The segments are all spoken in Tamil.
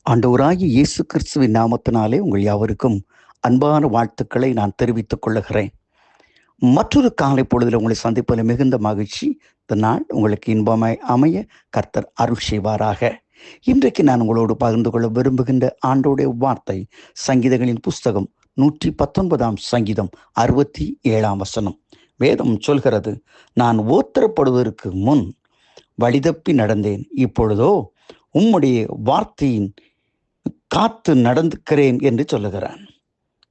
ஆண்டவராகிய இயேசு கிறிஸ்துவின் நாமத்தினாலே உங்கள் யாவருக்கும் அன்பான வாழ்த்துக்களை நான் தெரிவித்துக் கொள்ளுகிறேன். மற்றொரு காலை பொழுதில் உங்களை சந்திப்பதில் மிகுந்த மகிழ்ச்சி. இந்த நாள் உங்களுக்கு இன்பமாய் அமைய கர்த்தர் அருள் செய்வாராக. இன்றைக்கு நான் உங்களோடு பகிர்ந்து கொள்ள விரும்புகின்ற ஆண்டோடைய வார்த்தை சங்கீதங்களின் புஸ்தகம் 119 சங்கீதம் 67 வேதம் சொல்கிறது, நான் ஓத்திரப்படுவதற்கு முன் வழிதப்பி நடந்தேன், இப்பொழுதோ உம்முடைய வார்த்தையின் காத்து நடந்துக்கிறேன் என்று சொல்லுகிறான்.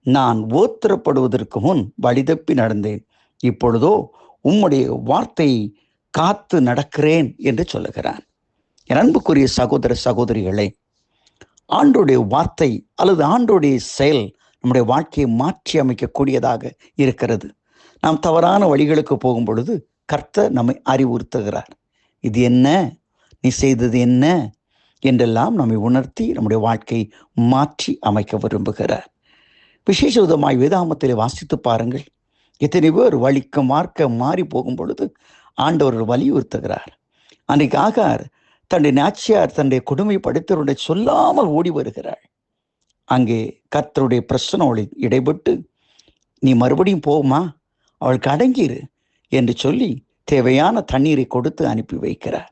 நான் ஓத்திரப்படுவதற்கு முன் வழிதப்பி நடந்தேன், இப்பொழுதோ உம்முடைய வார்த்தையை காத்து நடக்கிறேன் என்று சொல்லுகிறான். என் அன்புக்குரிய சகோதர சகோதரிகளே, ஆண்டோடைய வார்த்தை அல்லது ஆண்டோடைய செயல் நம்முடைய வாழ்க்கையை மாற்றி அமைக்கக்கூடியதாக இருக்கிறது. நாம் தவறான வழிகளுக்கு போகும் பொழுது கர்த்தர் நம்மை அறிவுறுத்துகிறார். இது என்ன, நீ செய்தது என்ன என்றெல்லாம் நம்மை உணர்த்தி நம்முடைய வாழ்க்கையை மாற்றி அமைக்க விரும்புகிறார். விசேஷ விதமாய் வேதாகமத்திலே வாசித்து பாருங்கள். எத்தனை பேர் வழிக்க மார்க்க மாறி போகும் பொழுது ஆண்டவர்கள் வலியுறுத்துகிறார். அன்றைக்கு ஆகார் தன்னுடைய நாச்சியார் தன்னுடைய கொடுமைப்படுத்தவருடைய சொல்லாமல் ஓடி வருகிறாள். அங்கே கர்த்தருடைய பிரச்சனை இடைப்பட்டு, நீ மறுபடியும் போமா, அவளுக்கு அடங்கிரு என்று சொல்லி தேவையான தண்ணீரை கொடுத்து அனுப்பி வைக்கிறார்.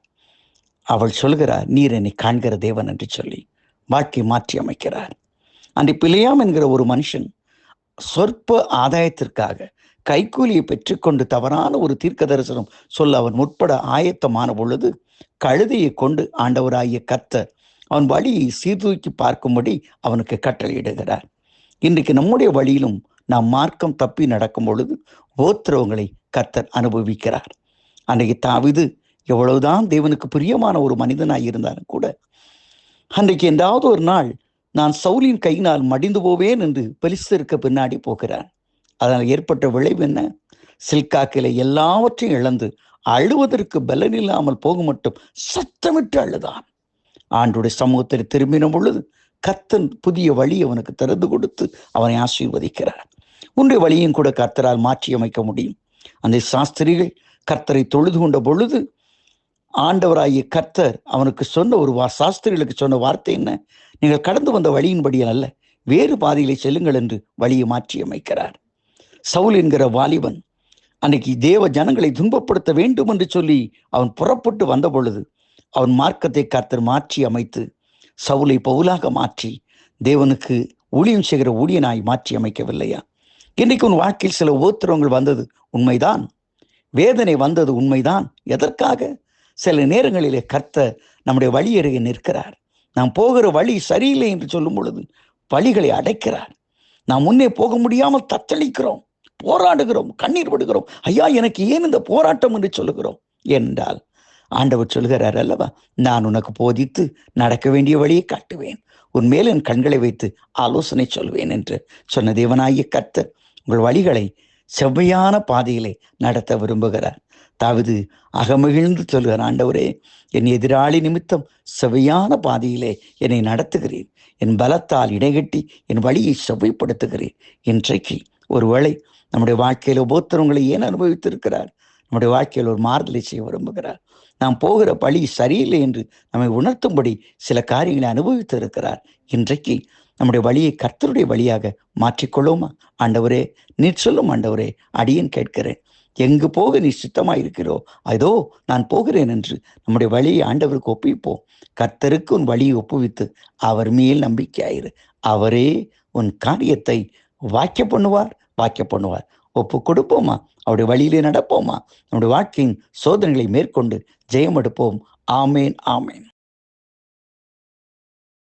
அவள் சொல்கிறார், நீர் என்னை காண்கிற தேவன் என்று சொல்லி வாழ்க்கை மாற்றி அமைக்கிறார். அன்றை பிழையாம் என்கிற ஒரு மனுஷன் சொற்ப ஆதாயத்திற்காக கைக்கூலியை பெற்றுக்கொண்டு தவறான ஒரு தீர்க்க தரிசனம் சொல்ல அவன் முற்பட ஆயத்தமான பொழுது கழுதையை கொண்டு ஆண்டவராகிய கர்த்தர் அவன் வழியை சீர்தூக்கி பார்க்கும்படி அவனுக்கு கட்டளையிடுகிறார். இன்றைக்கு நம்முடைய வழியிலும் நாம் மார்க்கம் தப்பி நடக்கும் பொழுது உபத்திரவங்களை கர்த்தர் அனுபவிக்கிறார். அன்றைக்கு தாவீது எவ்வளவுதான் தேவனுக்கு பிரியமான ஒரு மனிதனாய் இருந்தாலும் கூட அன்றைக்கு என்றாவது ஒரு நாள் நான் சவுலின் கையினால் மடிந்து போவேன் என்று பெலிஸ்தருக்கு பின்னாடி போகிறான். அதனால் ஏற்பட்ட விளைவு என்ன? சில்காக்கில எல்லாவற்றையும் இழந்து அழுவதற்கு பலன் இல்லாமல் போக மட்டும் சத்தமிட்டு அழுதான். ஆண்டுடைய சமூகத்தில் திரும்பின பொழுது கர்த்தர் புதிய வழி அவனுக்கு திறந்து கொடுத்து அவனை ஆசீர்வதிக்கிறார். உன்னுடைய வழியும் கூட கர்த்தரால் மாற்றி அமைக்க முடியும். அந்த சாஸ்திரிகள் கர்த்தரை தொழுது கொண்ட பொழுது ஆண்டவராகிய கர்த்தர் அவனுக்கு சொன்ன ஒரு சாஸ்திரிகளுக்கு சொன்ன வார்த்தை என்ன? நீங்கள் கடந்து வந்த வழியின்படி அல்ல, வேறு பாதையிலே செல்லுங்கள் என்று வழியை மாற்றி அமைக்கிறார். சவுல் என்கிற வாலிபன் அன்னைக்கு தேவ ஜனங்களை துன்பப்படுத்த வேண்டும் என்று சொல்லி அவன் புறப்பட்டு வந்த பொழுது அவன் மார்க்கத்தை கர்த்தர் மாற்றி அமைத்து சவுலை பவுலாக மாற்றி தேவனுக்கு ஊழியம் செய்கிற ஊழியனாய் மாற்றி அமைக்கவில்லையா? இன்றைக்கு உன் வாழ்க்கையில் சில உபத்திரவங்கள் வந்தது உண்மைதான், வேதனை வந்தது உண்மைதான். எதற்காக? சில நேரங்களிலே கர்த்தர் நம்முடைய வழி அருகே நிற்கிறார். நாம் போகிற வழி சரியில்லை என்று சொல்லும் பொழுது வழிகளை அடைக்கிறார். நாம் முன்னே போக முடியாமல் தத்தளிக்கிறோம், போராடுகிறோம், கண்ணீர் விடுகிறோம். ஐயா, எனக்கு ஏன் இந்த போராட்டம் என்று சொல்லுகிறோம் என்றால் ஆண்டவர் சொல்கிறார் அல்லவா, நான் உனக்கு போதித்து நடக்க வேண்டிய வழியை காட்டுவேன், உன் மேல் என் கண்களை வைத்து ஆலோசனை சொல்வேன் என்று சொன்ன தேவனாகிய கர்த்தர் உங்கள் வழிகளை செவ்வையான பாதையிலே நடத்த விரும்புகிறார். தாவீது அகமகிழ்ந்து சொல்கிறார், ஆண்டவரே, என் எதிராளி நிமித்தம் செவ்வையான பாதையிலே என்னை நடத்துகிறேன், என் பலத்தால் இடைகட்டி என் வழியை செவ்வைப்படுத்துகிறேன். இன்றைக்கு ஒருவேளை நம்முடைய வாழ்க்கையில் உபத்திரவங்களை ஏன் அனுபவித்திருக்கிறார்? நம்முடைய வாழ்க்கையில் ஒரு மாறுதலை செய்ய விரும்புகிறார். நாம் போகிற வழி சரியில்லை என்று நம்மை உணர்த்தும்படி சில காரியங்களை அனுபவித்து இருக்கிறார். இன்றைக்கு நம்முடைய வழியை கர்த்தருடைய வழியாக மாற்றிக்கொள்ளுமா? ஆண்டவரே, நீர் சொல்லும் ஆண்டவரே, அடியேன் கேட்கிறேன், எங்கு போக நீ சித்தமாக இருக்கிறோ அதோ நான் போகிறேன் என்று நம்முடைய வழியை ஆண்டவருக்கு ஒப்புவிப்போம். கர்த்தருக்கு உன் வழியை ஒப்புவித்து அவர் மேல் நம்பிக்கையாயிரு. அவரே உன் காரியத்தை வாக்கிய பண்ணுவார். ஒப்பு கொடுப்போமா? அவருடைய வழியிலே நடப்போமா? நம்முடைய வாழ்க்கையின் சோதனைகளை மேற்கொண்டு ஜெயம் எடுப்போம். ஆமேன், ஆமேன்.